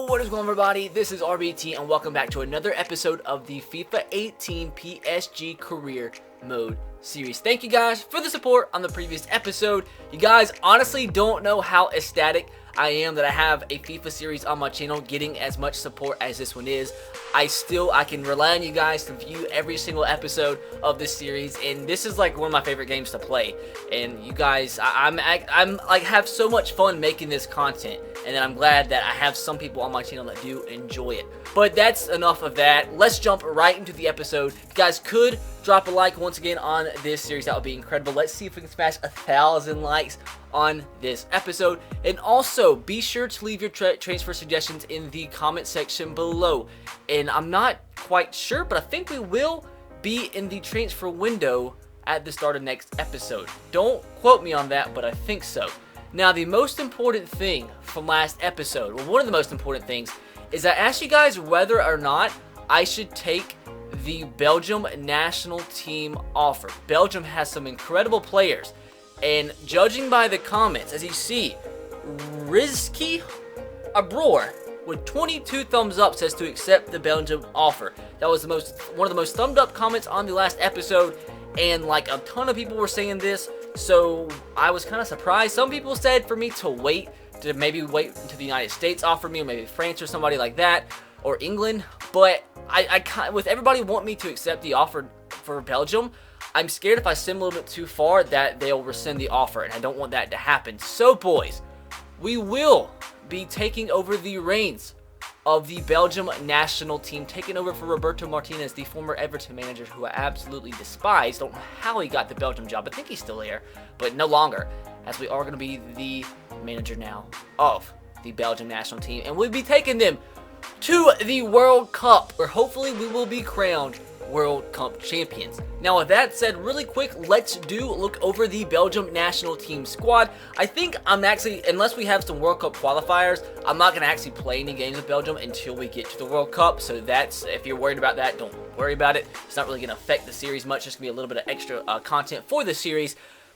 What is going on, everybody? This is RBT and welcome back to another episode of the FIFA 18 PSG Career Mode series. Thank you guys for the support on the previous episode. You guys honestly don't know how ecstatic I am that I have a FIFA series on my channel getting as much support as this one is. I can rely on you guys to view every single episode of this series, and this is like one of my favorite games to play. And you guys, I'm like have so much fun making this content, and then I'm glad that I have some people on my channel that do enjoy it. But that's enough of that. Let's jump right into the episode. If you guys could drop a like once again on this series, that would be incredible. Let's see if we can smash 1,000 likes on this episode. And also, be sure to leave your transfer suggestions in the comment section below. And I'm not quite sure, but I think we will be in the transfer window at the start of next episode. Don't quote me on that, but I think so. Now, the most important thing from last episode, well, one of the most important things, is I asked you guys whether or not I should take the Belgium national team offer. Belgium has some incredible players, and judging by the comments, as you see, Rizky Abror with 22 thumbs up says to accept the Belgium offer. That was one of the most thumbed up comments on the last episode, and like a ton of people were saying this, so I was kind of surprised. Some people said for me to wait, to maybe wait until the United States offer me, or maybe France or somebody like that, or England. But with everybody wanting me to accept the offer for Belgium, I'm scared if I send a little bit too far that they'll rescind the offer, and I don't want that to happen. So boys, we will be taking over the reins of the Belgium national team, taking over for Roberto Martinez, the former Everton manager who I absolutely despise. Don't know how he got the Belgium job. I think he's still there, but no longer, as we are going to be the manager now of the Belgium national team, and we'll be taking them to the World Cup, where hopefully we will be crowned World Cup champions. Now, with that said, really quick, let's look over the Belgium national team squad. I think I'm actually, unless we have some World Cup qualifiers, I'm not going to actually play any games with Belgium until we get to the World Cup. So that's, if you're worried about that, don't worry about it. It's not really going to affect the series much. It's going to be a little bit of extra content for the series.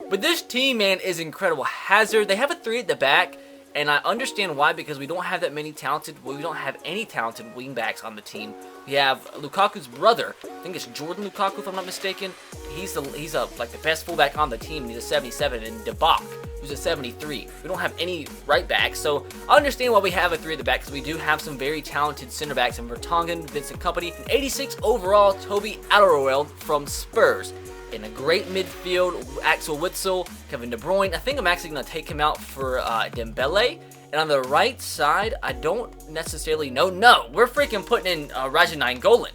But this team, man, is incredible. Hazard, they have a 3 at the back. And I understand why, because we don't have that many we don't have any talented wingbacks on the team. We have Lukaku's brother, I think it's Jordan Lukaku if I'm not mistaken. He's like the best fullback on the team. He's a 77, and Debak, who's a 73. We don't have any right backs, so I understand why we have a 3 at the back, because we do have some very talented center backs in Vertonghen, Vincent Kompany, and 86 overall, Toby Alderweireld from Spurs. In a great midfield, Axel Witsel, Kevin De Bruyne. I think I'm actually going to take him out for Dembele. And on the right side, I don't necessarily know. No, we're freaking putting in Raja Nainggolan.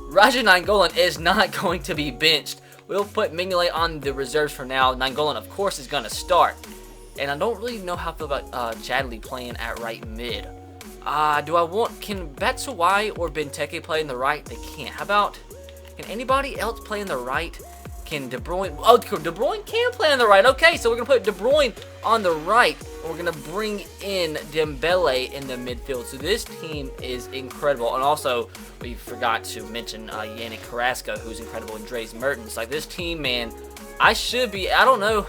Raja Nainggolan is not going to be benched. We'll put Mignolet on the reserves for now. Nainggolan, of course, is going to start. And I don't really know how I feel about Chadley playing at right mid. Can Batshuayi or Benteke play in the right? They can't. How about, can anybody else play in the right? Can De Bruyne? Oh, De Bruyne can play on the right. Okay, so we're going to put De Bruyne on the right. And we're going to bring in Dembele in the midfield. So this team is incredible. And also, we forgot to mention Yannick Carrasco, who's incredible, and Dries Mertens. Like, this team, man, I don't know.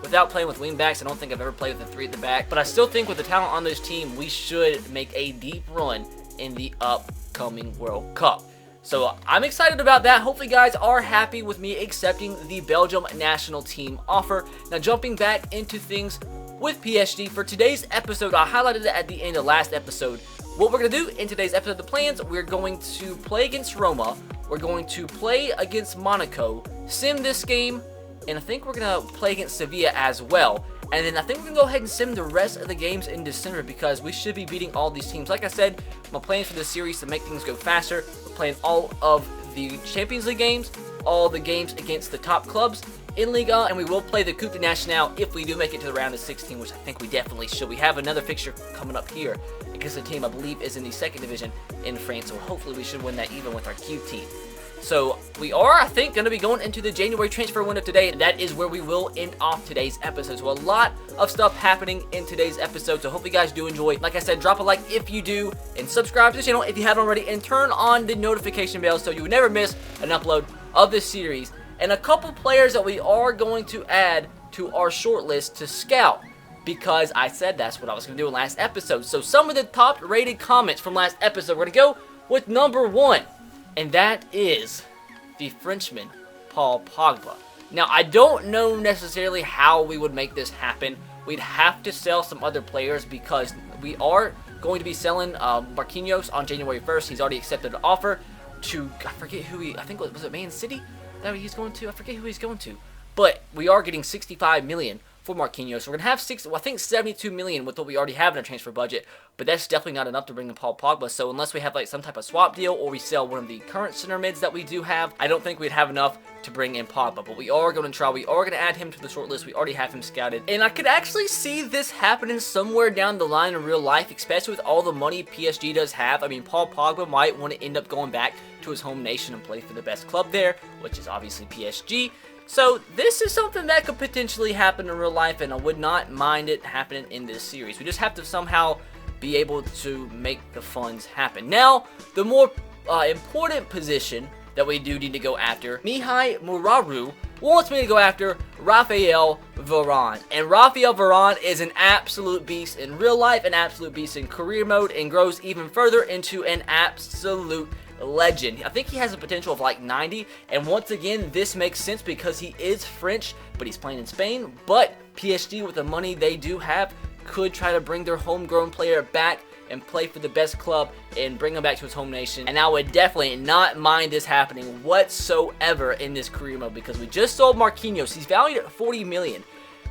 Without playing with wingbacks, I don't think I've ever played with a 3 at the back. But I still think with the talent on this team, we should make a deep run in the upcoming World Cup. So I'm excited about that. Hopefully you guys are happy with me accepting the Belgium national team offer. Now, jumping back into things with PSG, for today's episode, I highlighted it at the end of last episode. What we're going to do in today's episode, the plans, we're going to play against Roma. We're going to play against Monaco, sim this game, and I think we're going to play against Sevilla as well. And then I think we're going to go ahead and sim the rest of the games in December, because we should be beating all these teams. Like I said, my plans for this series to make things go faster. We're playing all of the Champions League games, all the games against the top clubs in Ligue, and we will play the Coupe de Nationale if we do make it to the round of 16, which I think we definitely should. We have another fixture coming up here against a team I believe is in the 2nd division in France, so hopefully we should win that even with our Q team. So we are, I think, going to be going into the January transfer window today, and that is where we will end off today's episode. So a lot of stuff happening in today's episode, so hope you guys do enjoy. Like I said, drop a like if you do, and subscribe to the channel if you haven't already, and turn on the notification bell so you never miss an upload of this series. And a couple players that we are going to add to our short list to scout because I said that's what I was going to do in last episode. So some of the top rated comments from last episode, we're going to go with number 1, and that is the Frenchman, Paul Pogba. Now, I don't know necessarily how we would make this happen. We'd have to sell some other players because we are going to be selling Marquinhos on January 1st. He's already accepted an offer to, I forget who I think was it Man City that he's going to? I forget who he's going to. But we are getting 65 million for Marquinhos. So we're going to have I think 72 million with what we already have in our transfer budget, but that's definitely not enough to bring in Paul Pogba. So unless we have like some type of swap deal or we sell one of the current center mids that we do have, I don't think we'd have enough to bring in Pogba. But we are going to try. We are going to add him to the short list. We already have him scouted. And I could actually see this happening somewhere down the line in real life, especially with all the money PSG does have. I mean, Paul Pogba might want to end up going back to his home nation and play for the best club there, which is obviously PSG. So this is something that could potentially happen in real life, and I would not mind it happening in this series. We just have to somehow be able to make the funds happen. Now, the more important position that we do need to go after, Mihai Muraru wants me to go after Raphael Varane. And Raphael Varane is an absolute beast in real life, an absolute beast in career mode, and grows even further into an absolute legend. I think he has a potential of like 90, and once again this makes sense because he is French, but he's playing in Spain. But PSG, with the money they do have, could try to bring their homegrown player back and play for the best club and bring him back to his home nation. And I would definitely not mind this happening whatsoever in this career mode because we just sold Marquinhos. He's valued at 40 million.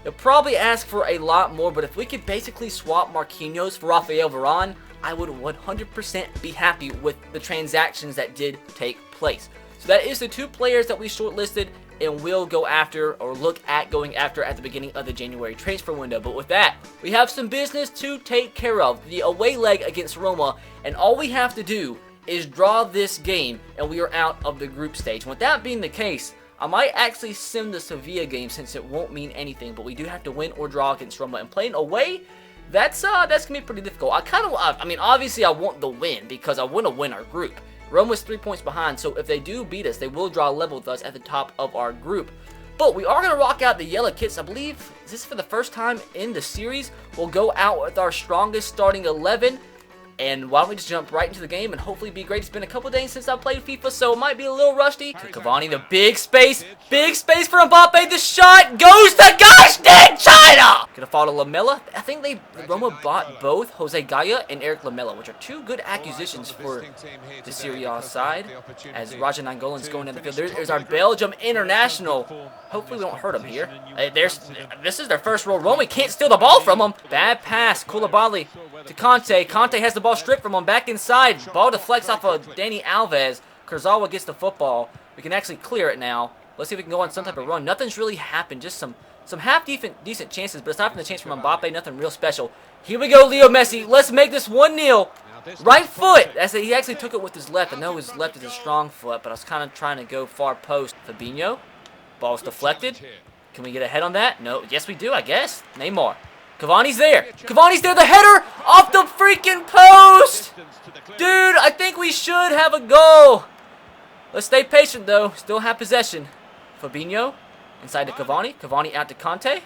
They'll probably ask for a lot more, but if we could basically swap Marquinhos for Raphael Varane, I would 100% be happy with the transactions that did take place. So that is the 2 players that we shortlisted and will go after or look at going after at the beginning of the January transfer window. But with that, we have some business to take care of. The away leg against Roma, and all we have to do is draw this game and we are out of the group stage. And with that being the case, I might actually sim the Sevilla game since it won't mean anything, but we do have to win or draw against Roma, and playing away, that's gonna be pretty difficult. I mean, obviously I want the win because I want to win our group. Roma's 3 points behind, so if they do beat us, they will draw level with us at the top of our group. But we are gonna rock out the yellow kits. I believe this is for the first time in the series. We'll go out with our strongest starting 11. And why don't we just jump right into the game and hopefully be great. It's been a couple days since I played FIFA, so it might be a little rusty. To Cavani, the big space for Mbappe. The shot goes to gosh dang China! Gonna follow Lamela. I think Roma bought both Jose Gaya and Eric Lamela, which are 2 good acquisitions for the Serie A side. As Raja Nangolan's going down the field. There's our Belgium international. Hopefully we don't hurt him here. This is their first roll. Roma can't steal the ball from him. Bad pass. Koulibaly to Conte. Conte has the ball stripped from him. Back inside. Ball deflects off of Dani Alves. Kurzawa gets the football. We can actually clear it now. Let's see if we can go on some type of run. Nothing's really happened. Just some half decent chances. But aside from the chance from Mbappe, nothing real special. Here we go, Leo Messi. Let's make this 1-0. Right foot. He actually took it with his left. I know his left is a strong foot, but I was kind of trying to go far post. Fabinho. Ball's deflected. Can we get a head on that? No. Yes, we do, I guess. Neymar. Cavani's there. Cavani's there. The header off the freaking post. Dude, I think we should have a goal. Let's stay patient, though. Still have possession. Fabinho inside to Cavani. Cavani out to Conte.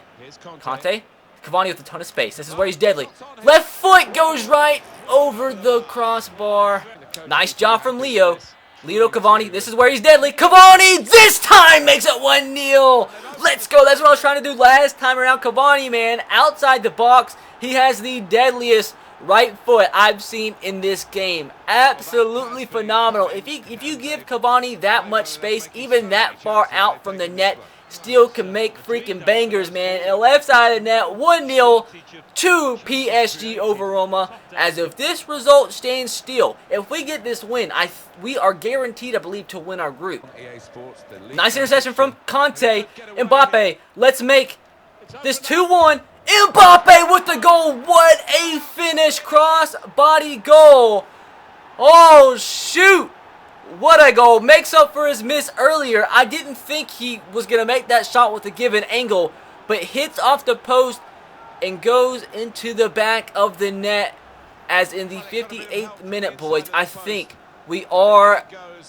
Conte. Cavani with a ton of space. This is where he's deadly. Left foot goes right over the crossbar. Nice job from Leo. Leo Cavani, this is where he's deadly. Cavani this time makes it 1-0. Let's go. That's what I was trying to do last time around. Cavani, man, outside the box. He has the deadliest right foot I've seen in this game. Absolutely phenomenal. If you give Cavani that much space, even that far out from the net, still can make freaking bangers, man. And left side of the net, 1-0 to PSG over Roma. As if this result stands still, if we get this win, we are guaranteed, I believe, to win our group. Nice interception from Conte. Mbappe, let's make this 2-1. Mbappe with the goal. What a finish. Cross body goal. Oh, shoot. What a goal. Makes up for his miss earlier. I didn't think he was going to make that shot with a given angle, but hits off the post and goes into the back of the net. As in the 58th minute, boys, I think we are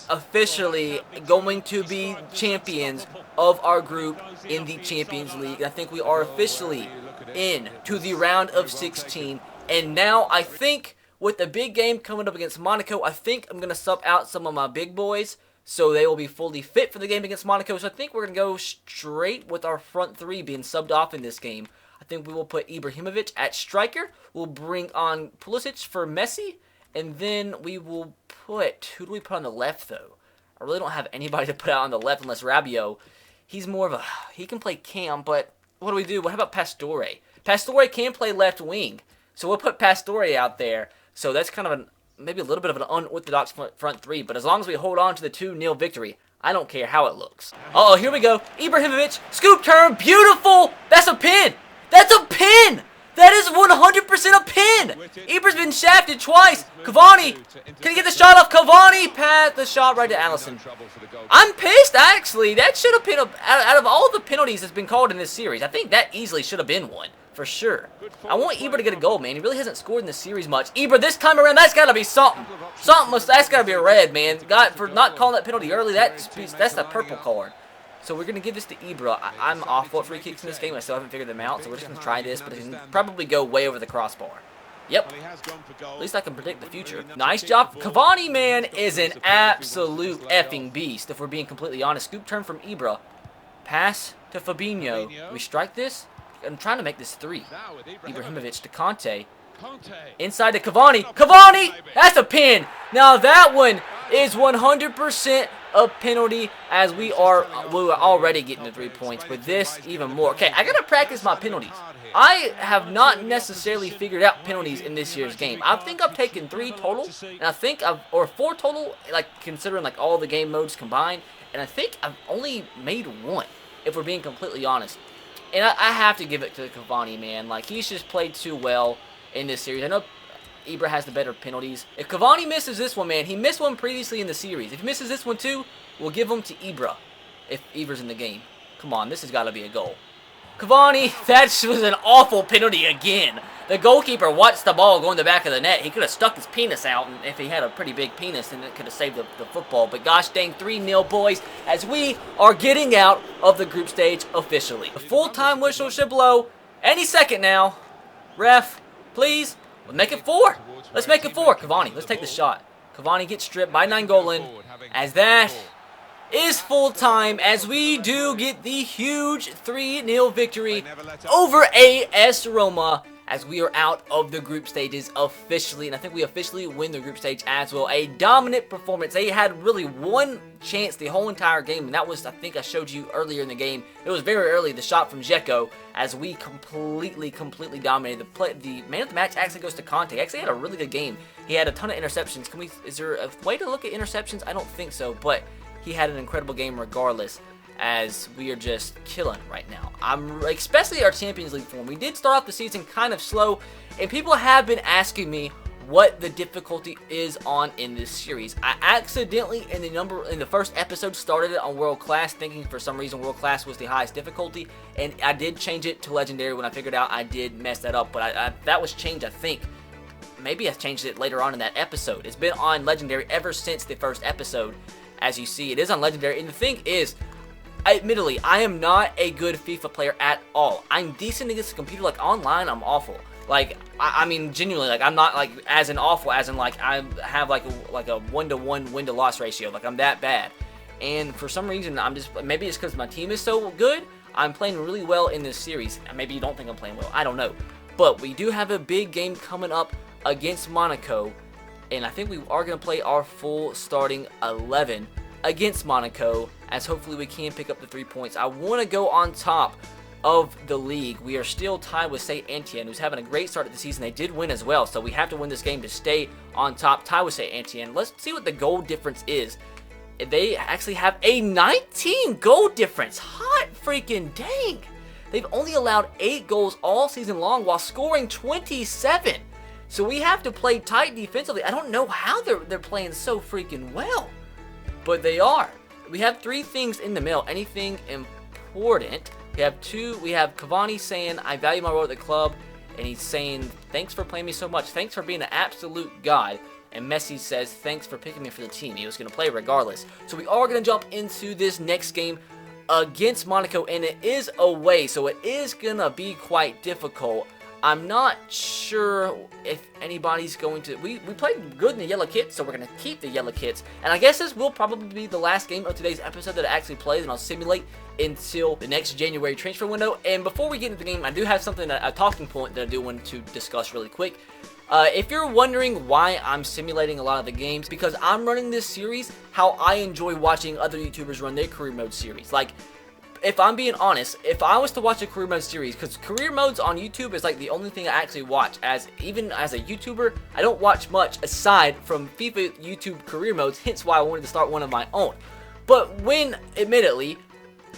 officially going to be champions of our group in the Champions League. I think we are officially into the round of 16. And now I think with the big game coming up against Monaco, I think I'm going to sub out some of my big boys so they will be fully fit for the game against Monaco. So I think we're going to go straight with our front three being subbed off in this game. I think we will put Ibrahimovic at striker. We'll bring on Pulisic for Messi. And then we will put... Who do we put on the left, though? I really don't have anybody to put out on the left unless Rabiot. He's more of a... He can play cam, but what do we do? What about Pastore? Pastore can play left wing. So we'll put Pastore out there. So that's kind of maybe a little bit of an unorthodox front three. But as long as we hold on to the 2-0 victory, I don't care how it looks. Uh-oh, here we go. Ibrahimovic, scoop turn, beautiful! That's a pin! That's a pin! That is 100% a pin! Ibra's been shafted twice. Cavani, can he get the shot off? Cavani passed the shot right to Alisson. I'm pissed, actually. That should have been, out of all the penalties that's been called in this series, I think that easily should have been one, for sure. I want Ibra to get a goal, man. He really hasn't scored in this series much. Ibra, this time around, that's got to be something. That's got to be a red, man. God, for not calling that penalty early, that's the purple card. So we're going to give this to Ibra. I'm awful at free kicks in this game. I still haven't figured them out, so we're just going to try this, but it can probably go way over the crossbar. Yep. At least I can predict the future. Nice job. Cavani, man, is an absolute effing beast, if we're being completely honest. Scoop turn from Ibra. Pass to Fabinho. We strike this? I'm trying to make this 3. Ibrahimovic to Conte. Inside to Cavani. Cavani! That's a pin. Now that one is 100% a penalty, as we are already getting the 3 points. With this, even more. Okay, I gotta practice my penalties. I have not necessarily figured out penalties in this year's game. I think I've taken 3 total, and I think or 4 total, like considering like all the game modes combined. And I think I've only made 1, if we're being completely honest. And I have to give it to Cavani, man. Like, he's just played too well in this series. I know Ibra has the better penalties. If Cavani misses this one, man, he missed one previously in the series. If he misses this one too, we'll give him to Ibra if Ibra's in the game. Come on, this has got to be a goal. Cavani, that was an awful penalty again. The goalkeeper watched the ball go in the back of the net. He could have stuck his penis out, and if he had a pretty big penis, then it could have saved the football. But gosh dang, 3-0, boys, as we are getting out of the group stage officially. The full-time whistle should blow any second now. Ref, please. Let's make it 4. Let's make it 4. Cavani, let's take the shot. Cavani gets stripped by Nainggolan, as that is full time, as we do get the huge 3-0 victory over AS Roma, as we are out of the group stages officially, and I think we officially win the group stage as well. A dominant performance. They had really one chance the whole entire game, and that was, I think I showed you earlier in the game. It was very early, the shot from Dzeko, as we completely dominated. The man of the match actually goes to Conte. Actually had a really good game. He had a ton of interceptions. Is there a way to look at interceptions? I don't think so, but he had an incredible game regardless, as we are just killing right now. Especially our Champions League form. We did start off the season kind of slow, and people have been asking me what the difficulty is on in this series. I accidentally in the first episode started it on World Class, thinking for some reason World Class was the highest difficulty, and I did change it to Legendary when I figured out I did mess that up, but that was changed, I think. Maybe I changed it later on in that episode. It's been on Legendary ever since the first episode. As you see, it is on Legendary, and the thing is, admittedly, I am not a good FIFA player at all. I'm decent against the computer. Like, online, I'm awful. Like, I mean, genuinely, like, I'm not, like, as in awful, as in, like, I have, like a 1-to-1 win-to-loss ratio. Like, I'm that bad. And for some reason, maybe it's because my team is so good, I'm playing really well in this series. Maybe you don't think I'm playing well. I don't know. But we do have a big game coming up against Monaco, and I think we are going to play our full starting 11 against Monaco, as hopefully we can pick up the 3 points. I want to go on top of the league. We are still tied with Saint Etienne, who's having a great start to the season. They did win as well, so we have to win this game to stay on top, tied with Saint Etienne. Let's see what the goal difference is. They actually have a 19 goal difference. Hot freaking dang. They've only allowed 8 goals all season long while scoring 27. So we have to play tight defensively. I don't know how they're playing so freaking well, but they are. We have 3 things in the mail. Anything important? We have Cavani saying, I value my role at the club, and he's saying, thanks for playing me so much. Thanks for being an absolute god. And Messi says, thanks for picking me for the team. He was going to play regardless. So we are going to jump into this next game against Monaco, and it is away, so it is going to be quite difficult. I'm not sure if anybody's going to... We played good in the yellow kits, so we're going to keep the yellow kits. And I guess this will probably be the last game of today's episode that I actually play, and I'll simulate until the next January transfer window. And before we get into the game, I do have something, a talking point that I do want to discuss really quick. If you're wondering why I'm simulating a lot of the games, because I'm running this series how I enjoy watching other YouTubers run their career mode series. Like, if I'm being honest, if I was to watch a career mode series, because career modes on YouTube is like the only thing I actually watch, even as a YouTuber, I don't watch much aside from FIFA YouTube career modes, hence why I wanted to start one of my own. But admittedly,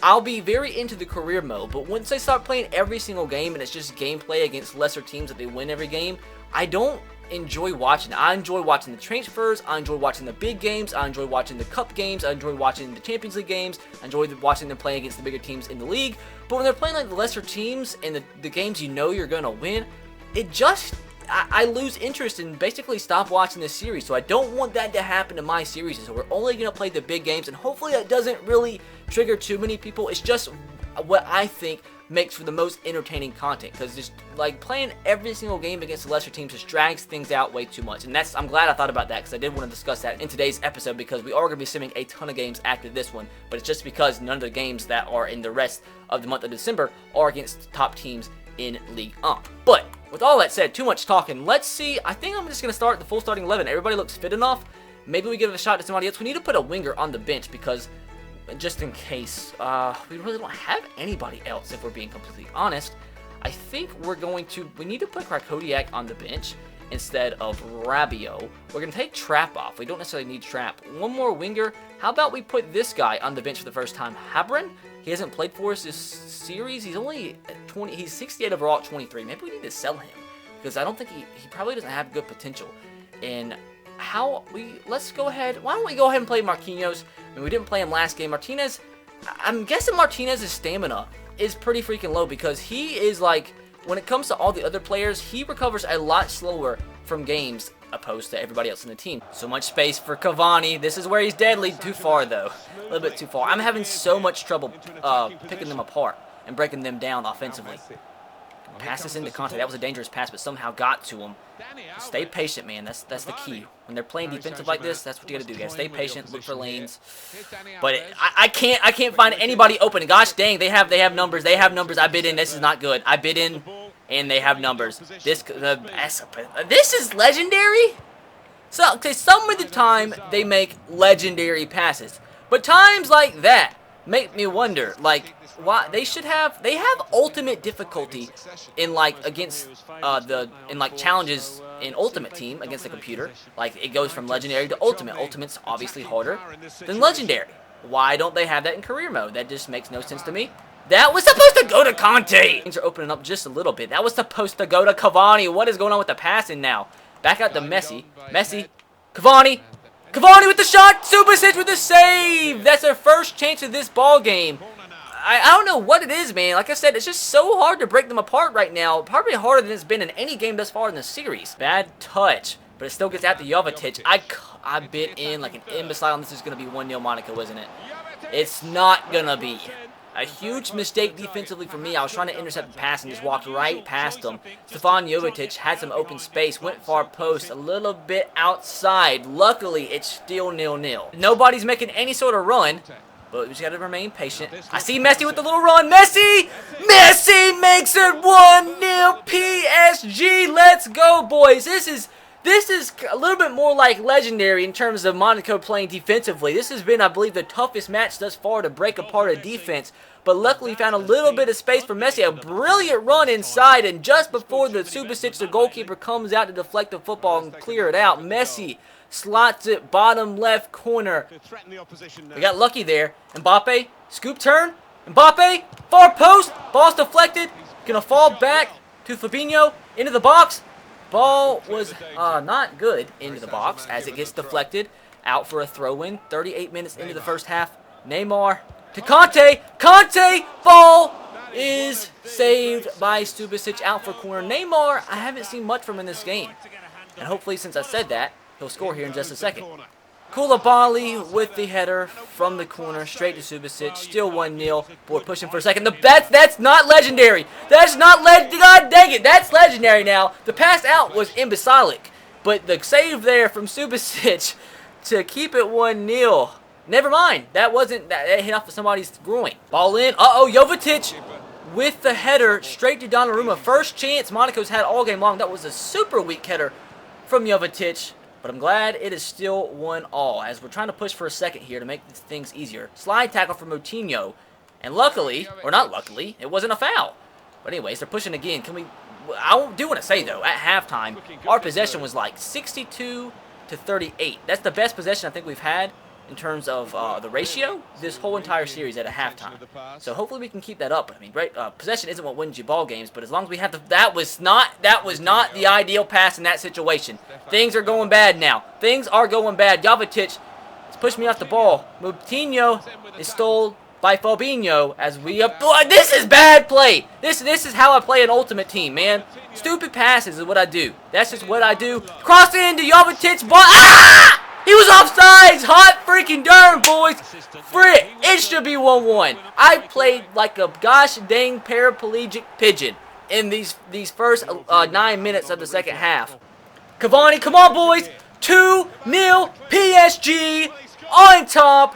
I'll be very into the career mode, but once I start playing every single game and it's just gameplay against lesser teams that they win every game, I don't enjoy watching. I enjoy watching the transfers, I enjoy watching the big games, I enjoy watching the cup games, I enjoy watching the Champions League games, I enjoy watching them play against the bigger teams in the league. But when they're playing like the lesser teams and the games you know you're gonna win, I lose interest and basically stop watching this series. So I don't want that to happen to my series. So we're only gonna play the big games, and hopefully that doesn't really trigger too many people. It's just what I think makes for the most entertaining content, because just like playing every single game against the lesser teams just drags things out way too much. And I'm glad I thought about that, because I did want to discuss that in today's episode, because we are going to be simming a ton of games after this one, but it's just because none of the games that are in the rest of the month of December are against top teams in Ligue 1. But with all that said, too much talking, let's see. I think I'm just going to start the full starting 11. Everybody looks fit enough. Maybe we give it a shot to somebody else. We need to put a winger on the bench, because just in case, we really don't have anybody else, if we're being completely honest. I think we need to put Krakodiak on the bench instead of Rabiot. We're going to take Trapp off. We don't necessarily need Trapp. One more winger. How about we put this guy on the bench for the first time? Habran? He hasn't played for us this series. He's only 20. He's 68 overall at 23. Maybe we need to sell him, because I don't think he probably doesn't have good potential. And let's go ahead. Why don't we go ahead and play Marquinhos? I mean, we didn't play him last game. Martinez, I'm guessing Martinez's stamina is pretty freaking low, because he is like, when it comes to all the other players, he recovers a lot slower from games opposed to everybody else in the team. So much space for Cavani. This is where he's deadly. Too far though. A little bit too far. I'm having so much trouble picking them apart and breaking them down offensively. Pass this into Conte. That was a dangerous pass, but somehow got to him. Stay patient, man. That's the key. When they're playing defensive like this, that's what you got to do, guys. Stay patient, look for lanes. But I can't find anybody open. And gosh dang, they have numbers. They have numbers. I bid in. This is not good. I bid in, and they have numbers. This is legendary. So okay, some of the time they make legendary passes, but times like that make me wonder, like, why they have ultimate difficulty in like against in like challenges in Ultimate Team against the computer. Like, it goes from legendary to ultimate. Ultimate's obviously harder than legendary. Why don't they have that in career mode? That just makes no sense to me. That was supposed to go to Conte. Things are opening up just a little bit. That was supposed to go to Cavani. What is going on with the passing now? Back out to Messi. Messi, Cavani. Cavani with the shot. Subasic with the save. That's their first chance of this ball game. I don't know what it is, man. Like I said, it's just so hard to break them apart right now. Probably harder than it's been in any game thus far in the series. Bad touch, but it still gets out to Jovetic. I bit in like an imbecile, and this is going to be 1-0 Monaco, isn't it? It's not going to be. A huge mistake defensively for me. I was trying to intercept the pass and just walked right past him. Stefan Jovetic had some open space, went far post, a little bit outside. Luckily, it's still 0-0. Nobody's making any sort of run, but we just got to remain patient. I see Messi with the little run. Messi! Messi makes it 1-0 PSG. Let's go, boys. This is a little bit more like legendary in terms of Monaco playing defensively. This has been, I believe, the toughest match thus far to break apart a defense. But luckily found a little bit of space for Messi. A brilliant run inside, and just before the Subasic, the goalkeeper, comes out to deflect the football and clear it out, Messi slots it bottom left corner. We got lucky there. Mbappe, scoop turn. Mbappe, far post. Ball's deflected. Gonna fall back to Fabinho into the box. Ball was not good into the box as it gets deflected. Out for a throw-in. 38 minutes into the first half. Neymar to Conte. Conte, ball is saved by Subasic, out for corner. Neymar, I haven't seen much from in this game. And hopefully, since I said that, he'll score here in just a second. Koulibaly with the header from the corner, straight to Subasic, still 1-0. Boy, pushing for a second. That's not legendary. That's not legendary. God dang it, that's legendary now. The pass out was imbecilic, but the save there from Subasic to keep it 1-0. Never mind, that hit off of somebody's groin. Ball in. Uh-oh, Jovetic with the header straight to Donnarumma. First chance Monaco's had all game long. That was a super weak header from Jovetic. But I'm glad it is still 1-1 as we're trying to push for a second here to make things easier. Slide tackle from Moutinho. And luckily, or not luckily, it wasn't a foul. But anyways, they're pushing again. I do want to say, though, at halftime, our possession was like 62 to 38. That's the best possession I think we've had in terms of the ratio this whole entire series at a halftime. So hopefully we can keep that up. I mean, possession isn't what wins you ball games, but as long as we have that was not the ideal pass in that situation. Things are going bad now. Things are going bad. Jovetic has pushed me off the ball. Moutinho is stole by Fabinho as we up. This is bad play. This is how I play an ultimate team, man. Stupid passes is what I do. That's just what I do. Cross into Jovetic. Ball. Ah! He was offsides! Hot freaking darn, boys! Frick! It should be 1-1. I played like a gosh dang paraplegic pigeon in these first 9 minutes of the second half. Cavani, come on, boys! 2-0 PSG on top.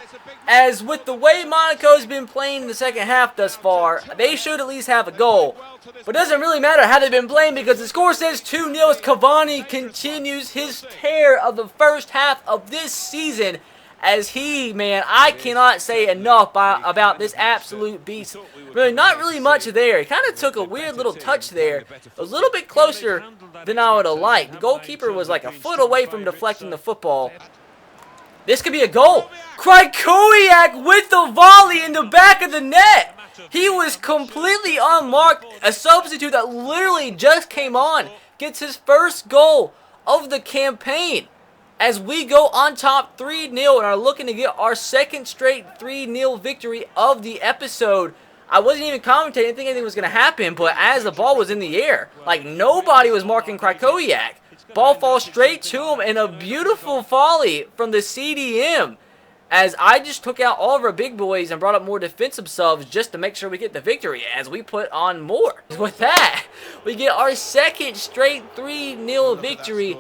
As with the way Monaco's been playing in the second half thus far, they should at least have a goal. But it doesn't really matter how they've been playing because the score says 2-0 as Cavani continues his tear of the first half of this season. As I cannot say enough about this absolute beast. Really, not really much there. He kind of took a weird little touch there. A little bit closer than I would have liked. The goalkeeper was like a foot away from deflecting the football. This could be a goal. Krykowiak with the volley in the back of the net. He was completely unmarked. A substitute that literally just came on gets his first goal of the campaign. As we go on top 3-0 and are looking to get our second straight 3-0 victory of the episode. I wasn't even commentating. I didn't think anything was going to happen, but as the ball was in the air, like nobody was marking Krykowiak. Ball falls straight to him and a beautiful volley from the CDM. As I just took out all of our big boys and brought up more defensive subs just to make sure we get the victory as we put on more. With that, we get our second straight 3-0 victory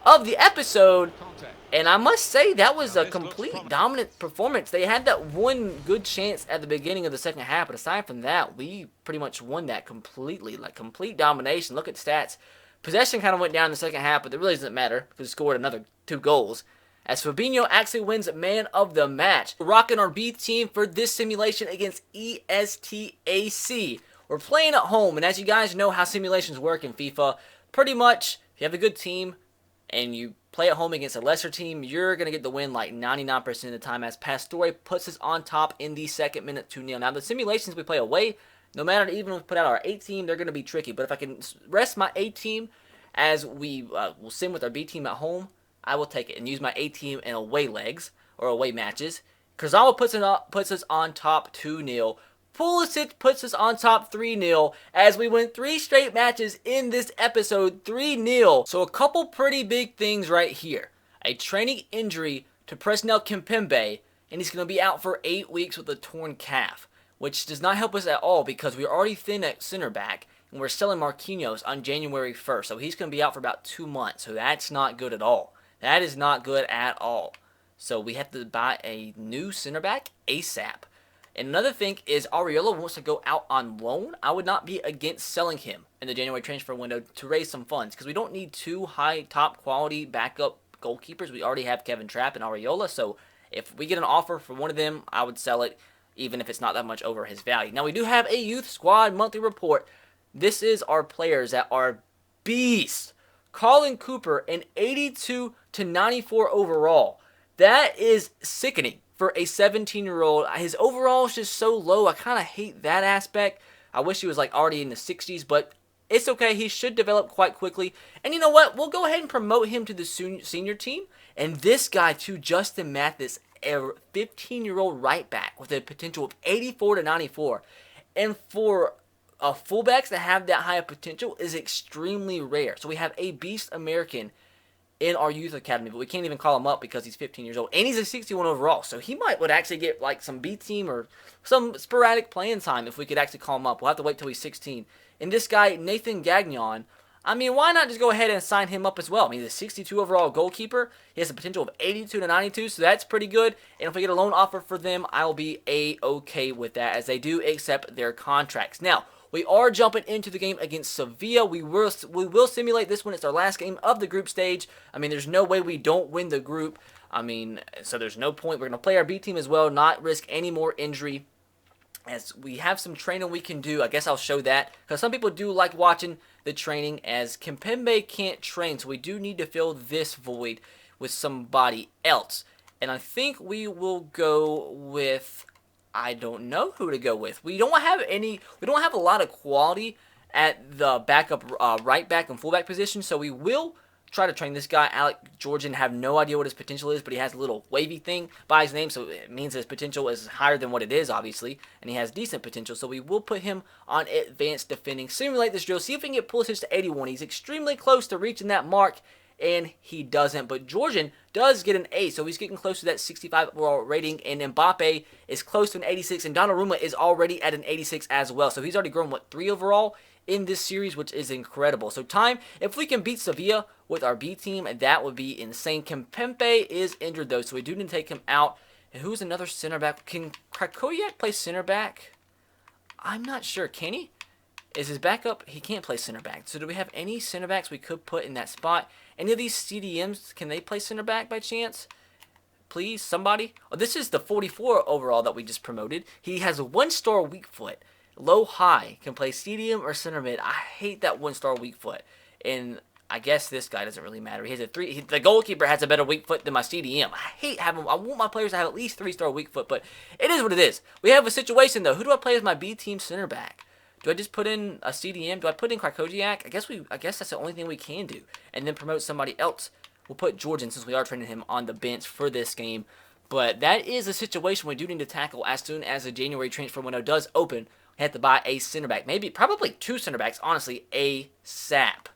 of the episode. And I must say, that was a complete dominant performance. They had that one good chance at the beginning of the second half, but aside from that, we pretty much won that completely. Like, complete domination. Look at the stats. Possession kind of went down in the second half, but it really doesn't matter because we scored another 2 goals. As Fabinho actually wins man of the match. We're rocking our B team for this simulation against ESTAC. We're playing at home, and as you guys know how simulations work in FIFA, pretty much, if you have a good team and you play at home against a lesser team, you're going to get the win like 99% of the time, as Pastore puts us on top in the second minute 2-0. Now, the simulations we play away, no matter even if we put out our A team, they're going to be tricky. But if I can rest my A team as we will sim with our B team at home, I will take it and use my A team in away legs or away matches. Kurzawa puts us on top 2-0. Pulisic puts us on top 3-0 as we win 3 straight matches in this episode 3-0. So a couple pretty big things right here. A training injury to Presnel Kimpembe, and he's going to be out for 8 weeks with a torn calf, which does not help us at all because we're already thin at center back and we're selling Marquinhos on January 1st. So he's going to be out for about 2 months. So that's not good at all. That is not good at all. So we have to buy a new center back ASAP. And another thing is Areola wants to go out on loan. I would not be against selling him in the January transfer window to raise some funds because we don't need 2 high top quality backup goalkeepers. We already have Kevin Trapp and Areola. So if we get an offer for one of them, I would sell it even if it's not that much over his value. Now we do have a youth squad monthly report. This is our players that are beasts. Colin Cooper, an 82 to 94 overall. That is sickening for a 17-year-old. His overall is just so low. I kind of hate that aspect. I wish he was like already in the 60s, but it's okay. He should develop quite quickly. And you know what? We'll go ahead and promote him to the senior team. And this guy too, Justin Mathis, a 15-year-old right back with a potential of 84 to 94. And for fullbacks that have that high of potential is extremely rare. So we have a beast American in our youth academy, but we can't even call him up because he's 15 years old, and he's a 61 overall, so he would actually get like some B team or some sporadic playing time if we could actually call him up. We'll have to wait till he's 16. And this guy, Nathan Gagnon, I mean, why not just go ahead and sign him up as well? I mean, he's a 62 overall goalkeeper. He has a potential of 82 to 92, so that's pretty good. And if we get a loan offer for them, I'll be A-okay with that, as they do accept their contracts. Now, we are jumping into the game against Sevilla. We will simulate this one. It's our last game of the group stage. I mean, there's no way we don't win the group. I mean, so there's no point. We're going to play our B team as well, not risk any more injury, as we have some training we can do. I guess I'll show that, because some people do like watching the training, as Kimpembe can't train, so we do need to fill this void with somebody else. And I think we will go with, I don't know who to go with. We don't have a lot of quality at the backup right back and fullback position, so we will try to train this guy. Alec Georgian, have no idea what his potential is, but he has a little wavy thing by his name, so it means his potential is higher than what it is, obviously, and he has decent potential, so we will put him on advanced defending. Simulate this drill, see if we can get Pulisic to 81. He's extremely close to reaching that mark, and he doesn't, but Georgian does get an A, so he's getting close to that 65 overall rating, and Mbappe is close to an 86, and Donnarumma is already at an 86 as well, so he's already grown, 3 overall in this series, which is incredible. So time, if we can beat Sevilla with our B team, that would be insane. Kimpembe is injured though, so we do need to take him out. And who's another center back? Can Krakowiak play center back? I'm not sure. Can he? Is his backup? He can't play center back. So do we have any center backs we could put in that spot? Any of these CDMs, can they play center back by chance? Please, somebody? Oh, this is the 44 overall that we just promoted. He has a 1-star weak foot. Low high, can play CDM or center mid. I hate that 1-star weak foot. And I guess this guy doesn't really matter. He has a 3. The goalkeeper has a better weak foot than my CDM. I hate having. I want my players to have at least 3-star weak foot, but it is what it is. We have a situation though. Who do I play as my B team center back? Do I just put in a CDM? Do I put in Krakowiak? I guess that's the only thing we can do. And then promote somebody else. We'll put Georgian, since we are training him, on the bench for this game. But that is a situation we do need to tackle as soon as the January transfer window does open. We have to buy a center back. Probably 2 center backs, honestly, ASAP.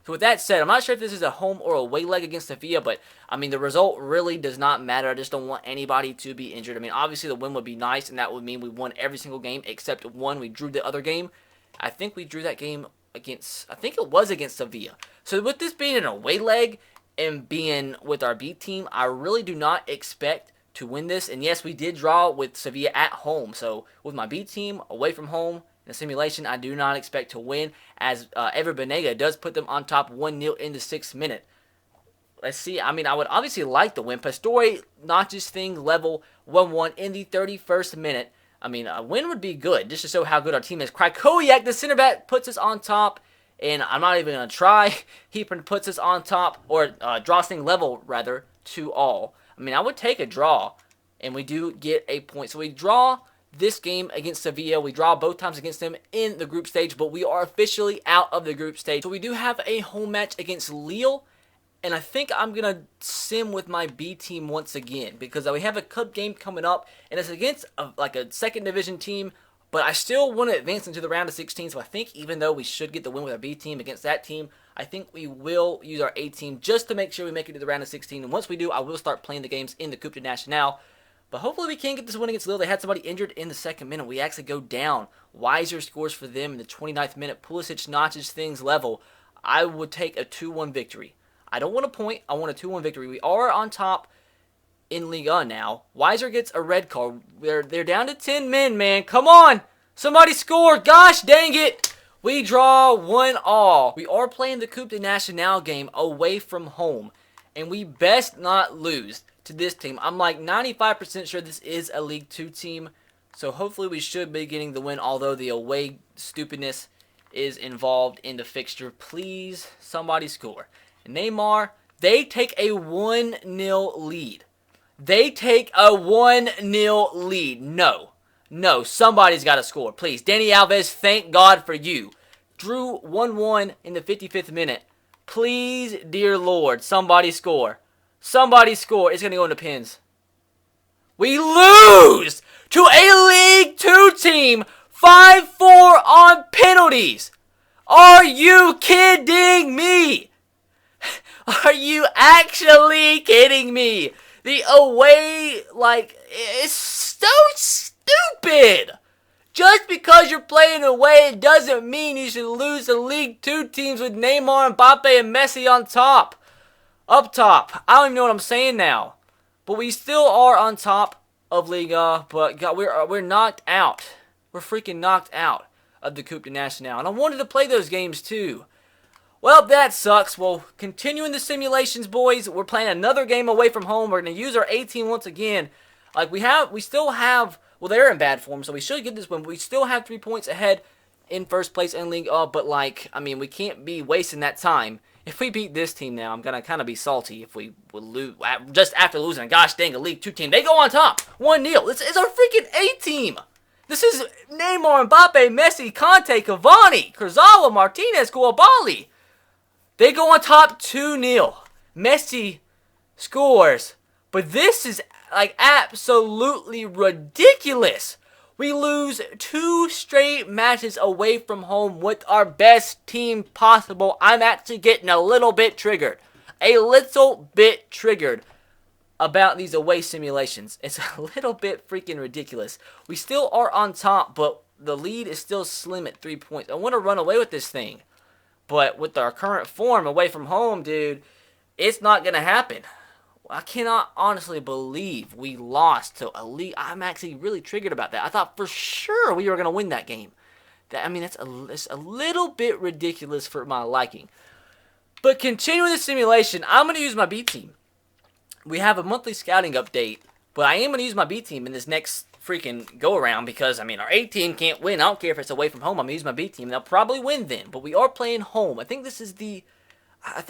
So with that said, I'm not sure if this is a home or away leg against Sevilla, but I mean, the result really does not matter. I just don't want anybody to be injured. I mean, obviously the win would be nice, and that would mean we won every single game except one. We drew the other game. I think we drew that game against, I think it was against Sevilla. So with this being an away leg and being with our B team, I really do not expect to win this. And yes, we did draw with Sevilla at home. So with my B team away from home, in the simulation, I do not expect to win, as Ever Banega does put them on top 1-0 in the 6th minute. Let's see. I mean, I would obviously like the win. Pastore notches thing level 1-1 in the 31st minute. I mean, a win would be good, just to show how good our team is. Krakowiak, the center back, puts us on top, and I'm not even going to try. He puts us on top, or draws thing level, rather, 2-all. I mean, I would take a draw, and we do get a point. So we draw this game against Sevilla. We draw both times against them in the group stage, but we are officially out of the group stage. So we do have a home match against Lille, and I think I'm going to sim with my B team once again, because we have a cup game coming up, and it's against like a second division team, but I still want to advance into the round of 16, so I think even though we should get the win with our B team against that team, I think we will use our A team just to make sure we make it to the round of 16, and once we do, I will start playing the games in the Coupe de Nationale. But hopefully we can get this win against Lille. They had somebody injured in the 2nd minute. We actually go down. Weiser scores for them in the 29th minute. Pulisic notches things level. I would take a 2-1 victory. I don't want a point. I want a 2-1 victory. We are on top in Ligue 1 now. Weiser gets a red card. They're down to 10 men, man. Come on. Somebody score. Gosh dang it. We draw 1-all. We are playing the Coupe de Nationale game away from home, and we best not lose to this team. I'm like 95% sure this is a League 2 team, so hopefully we should be getting the win, although the away stupidness is involved in the fixture. Please, somebody score. Neymar, they take a 1-0 lead. They take a 1-0 lead. No, somebody's got to score. Please, Dani Alves, thank God for you. Drew 1-1 in the 55th minute. Please, dear Lord, somebody score. Somebody score. It's going to go into pins. We lose to a League 2 team 5-4 on penalties. Are you kidding me? Are you actually kidding me? The away, like, it's so stupid. Just because you're playing away, it doesn't mean you should lose the League 2 teams with Neymar, Mbappe, and Messi on top. Up top. I don't even know what I'm saying now. But we still are on top of Ligue, but God, we're knocked out. We're freaking knocked out of the Coupe de National. And I wanted to play those games too. Well, that sucks. Well, continuing the simulations, boys. We're playing another game away from home. We're going to use our 18 once again. Like, we still have, well, they're in bad form, so we should get this one. We still have 3 points ahead in first place in League. But, like, I mean, we can't be wasting that time. If we beat this team now, I'm going to kind of be salty if we would lose, just after losing, gosh dang, a League 2 team. They go on top, 1-0. It's our freaking A team. This is Neymar, Mbappe, Messi, Conte, Cavani, Kurzawa, Martinez, Koulibaly. They go on top 2-0. Messi scores. But this is like absolutely ridiculous. We lose 2 straight matches away from home with our best team possible. I'm actually getting a little bit triggered. A little bit triggered about these away simulations. It's a little bit freaking ridiculous. We still are on top, but the lead is still slim at 3 points. I want to run away with this thing. But with our current form away from home, dude, it's not going to happen. I cannot honestly believe we lost to a League. I'm actually really triggered about that. I thought for sure we were going to win that game. I mean, it's a little bit ridiculous for my liking. But continuing the simulation, I'm going to use my B team. We have a monthly scouting update, but I am going to use my B team in this next freaking go-around because, I mean, our A team can't win. I don't care if it's away from home. I'm going to use my B team. They'll probably win then, but we are playing home. I think this is the... I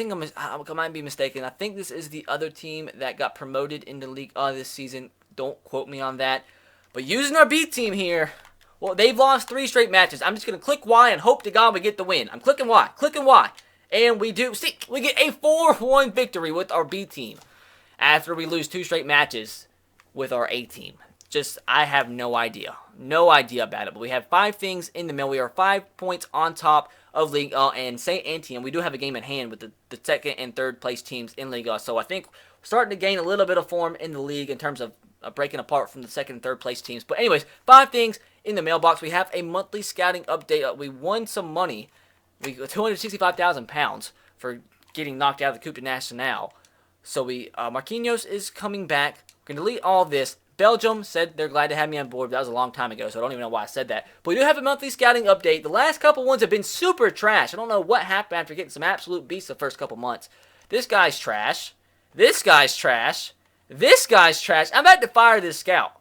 might be mistaken. I think this is the other team that got promoted into League this season. Don't quote me on that. But using our B team here, well, they've lost 3 straight matches. I'm just going to click Y and hope to God we get the win. I'm clicking Y. Clicking Y. And we do. See, we get a 4-1 victory with our B team after we lose 2 straight matches with our A team. Just, I have no idea. No idea about it. But we have 5 things in the middle. We are 5 points on top of Ligue and St. Etienne. We do have a game in hand with the second and third place teams in Ligue. So I think we're starting to gain a little bit of form in the league in terms of breaking apart from the second and third place teams. But anyways, 5 things in the mailbox. We have a monthly scouting update. We won some money. We got £265,000 for getting knocked out of the Coupe de National. So Marquinhos is coming back. We're going to delete all this. Belgium said they're glad to have me on board. That was a long time ago, so I don't even know why I said that. But we do have a monthly scouting update. The last couple ones have been super trash. I don't know what happened after getting some absolute beasts the first couple months. This guy's trash. This guy's trash. This guy's trash. I'm about to fire this scout.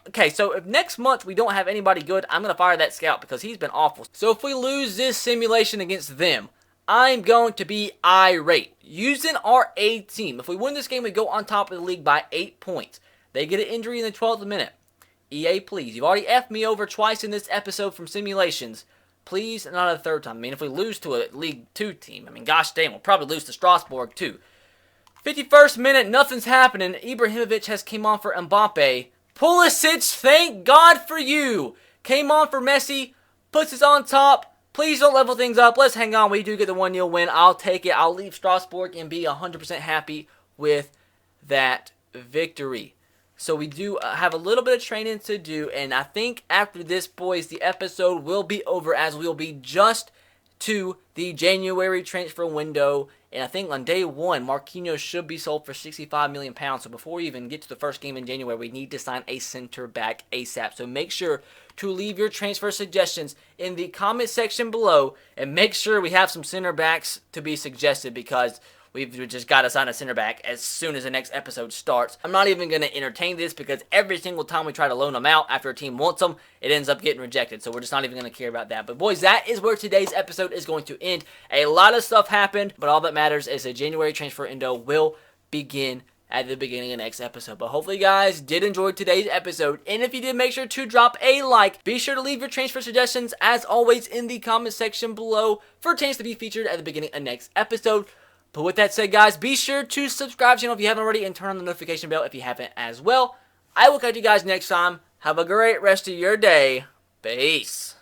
Okay, so if next month we don't have anybody good, I'm going to fire that scout because he's been awful. So if we lose this simulation against them, I'm going to be irate. Using our A team. If we win this game, we go on top of the league by 8 points. They get an injury in the 12th minute. EA, please. You've already effed me over twice in this episode from simulations. Please, not a third time. I mean, if we lose to a League 2 team, I mean, gosh dang, we'll probably lose to Strasbourg too. 51st minute, nothing's happening. Ibrahimovic has came on for Mbappe. Pulisic, thank God for you. Came on for Messi. Puts us on top. Please don't level things up. Let's hang on. We do get the 1-0 win. I'll take it. I'll leave Strasbourg and be 100% happy with that victory. So we do have a little bit of training to do, and I think after this, boys, the episode will be over as we'll be just to the January transfer window. And I think on day 1, Marquinhos should be sold for £65 million. So before we even get to the first game in January, we need to sign a center back ASAP. So make sure to leave your transfer suggestions in the comment section below, and make sure we have some center backs to be suggested because we've just got to sign a center back as soon as the next episode starts. I'm not even going to entertain this because every single time we try to loan them out after a team wants them, it ends up getting rejected. So we're just not even going to care about that. But boys, that is where today's episode is going to end. A lot of stuff happened, but all that matters is the January transfer window will begin at the beginning of the next episode. But hopefully you guys did enjoy today's episode. And if you did, make sure to drop a like. Be sure to leave your transfer suggestions, as always, in the comment section below for a chance to be featured at the beginning of next episode. But with that said, guys, be sure to subscribe to the channel if you haven't already and turn on the notification bell if you haven't as well. I will catch you guys next time. Have a great rest of your day. Peace.